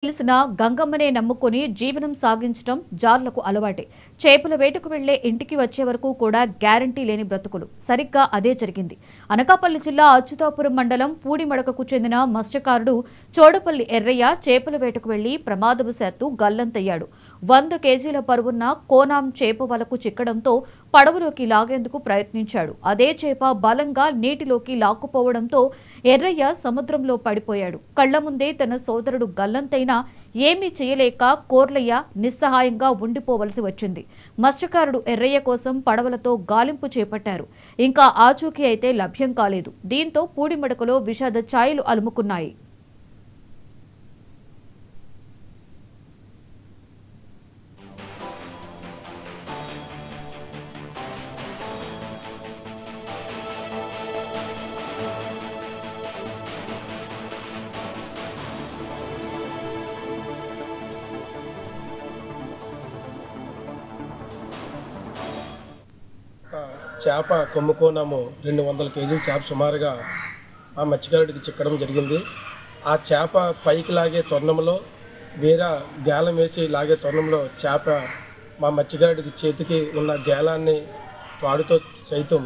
తెలిసిన గంగమ్మనే నమ్ముకొని జీవనం సాగించడం జార్లకు అలవాటే. చేపల వేటకు వెళ్లే ఇంటికి వచ్చే వరకు కూడా గ్యారంటీ లేని బ్రతుకులు. సరిగ్గా అదే జరిగింది. అనకాపల్లి జిల్లా అచ్యుతాపురం మండలం పూడిమడకకు చెందిన మత్స్యకారుడు చోడపల్లి ఎర్రయ్య చేపల వేటకు వెళ్లి ప్రమాదవశాత్తు గల్లంతయ్యాడు. 100 కేజీల బరువున్న కోనాం చేప వలకు చిక్కడంతో పడవలోకి లాగేందుకు ప్రయత్నించాడు. అదే చేప బలంగా నీటిలోకి లాక్కుపోవడంతో ఎర్రయ్య సముద్రంలో పడిపోయాడు. కళ్ల ముందే తన సోదరుడు గల్లంతైనా ఏమీ చేయలేక కోర్లయ్య నిస్సహాయంగా ఉండిపోవలసి వచ్చింది. మత్స్యకారుడు ఎర్రయ్య కోసం పడవలతో గాలింపు చేపట్టారు. ఇంకా ఆచూకీ అయితే లభ్యం కాలేదు. దీంతో పూడిమడకలో విషాద ఛాయలు అలుముకున్నాయి. చేప కొమ్ముకోనము 200 కేజీల చేప సుమారుగా ఆ మత్స్యకారుడికి చిక్కడం జరిగింది. ఆ చేప పైకి లాగే తరుణంలో వేరే గేలం వేసి లాగే తరుణంలో చేప మా మత్స్యకారుడికి చేతికి ఉన్న గేలాన్ని తాడుతో సైతం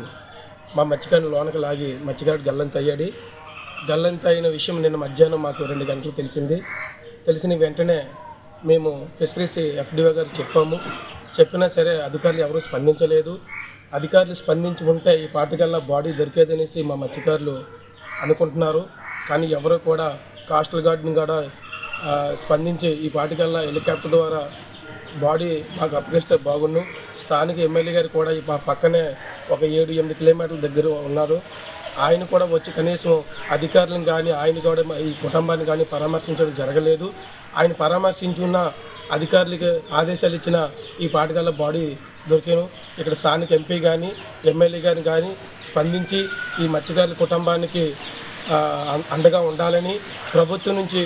మా మత్స్యకారుని లోనకి లాగి మత్స్యకారుడు గల్లంతయ్యాడు. గల్లంతైన విషయం నిన్న మధ్యాహ్నం మాకు 2 గంటలకు తెలిసిన వెంటనే మేము ఫిషరీస్ FDO గారు చెప్పినా సరే అధికారులు ఎవరూ స్పందించలేదు. అధికారులు స్పందించి ఉంటే ఈ పాటికల్లా బాడీ దొరికేదనేసి మా మత్స్యకారులు అనుకుంటున్నారు. కానీ ఎవరో కూడా కోస్టల్ గార్డ్ని కూడా స్పందించి ఈ పాటికల్లా హెలికాప్టర్ ద్వారా బాడీ మాకు అప్పగిస్తే బాగుండు. స్థానిక ఎమ్మెల్యే గారు కూడా ఈ పక్కనే ఒక 7-8 కిలోమీటర్ల దగ్గర ఉన్నారు. ఆయన కూడా వచ్చి కనీసం అధికారులను కానీ ఆయన కూడా ఈ కుటుంబాన్ని కానీ పరామర్శించడం జరగలేదు. ఆయన పరామర్శించున్న అధికారులకి ఆదేశాలు ఇచ్చిన ఈ పాటికల్లా బాడీ దొరికాను. ఇక్కడ స్థానిక MP కానీ ఎమ్మెల్యే గారిని కానీ స్పందించి ఈ మత్స్యకారుల కుటుంబానికి అండగా ఉండాలని, ప్రభుత్వం నుంచి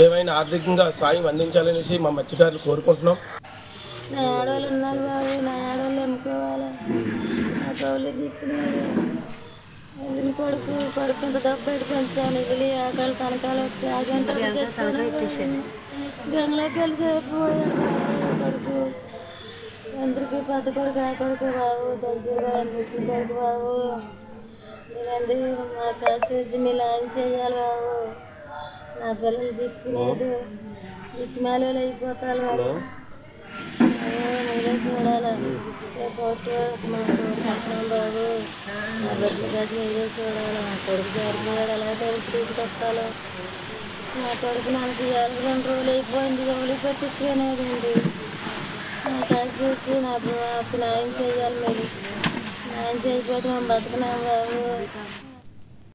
ఏమైనా ఆర్థికంగా సాయం అందించాలనేసి మా మత్స్యకారులు కోరుకుంటున్నాం. నా ఆడవాళ్ళు ఉన్నారు బాబు, నా ఆడవాళ్ళు అమ్ముకోవాలి, నా కౌలు దిక్కులేదు. కొడుకుంత దబ్బెట్టు పెంచాను. ఇది ఆకలి తనకాలు వస్తే ఆ గంటలు గంగలోకి వెళ్ళి చేరిపోయాడు కొడుకు. అందరికీ పెద్ద కొడుకు ఆ కొడుకు బాబు, దగ్గర ముస్లిం కొడుకు బాబు. మీరందరూ మాకు చూసి మీరు ఆయన చేయాలి బాబు. నా పిల్లలు దిక్కులేదు, దిక్కుమాల అయిపోతారు బాబు. మీరే చూడాలి. ఫోటో మాకు కట్టినాం బాబు. నా బిడ్డ గది మీరే చూడాలి. మా కొడుకు జారిపోయాడు, ఎలా కొడుకు తీసుకొస్తాలో. నా కొడుకు నాకు 2 రోజులు అయిపోయింది. ఎవరు పెట్టించుకునేది ఉంది. నాకు చూసి నాకు న్యాయం చేయాలి. మీరు న్యాయం చేయకపోతే మేము బతుకున్నాం బాబు.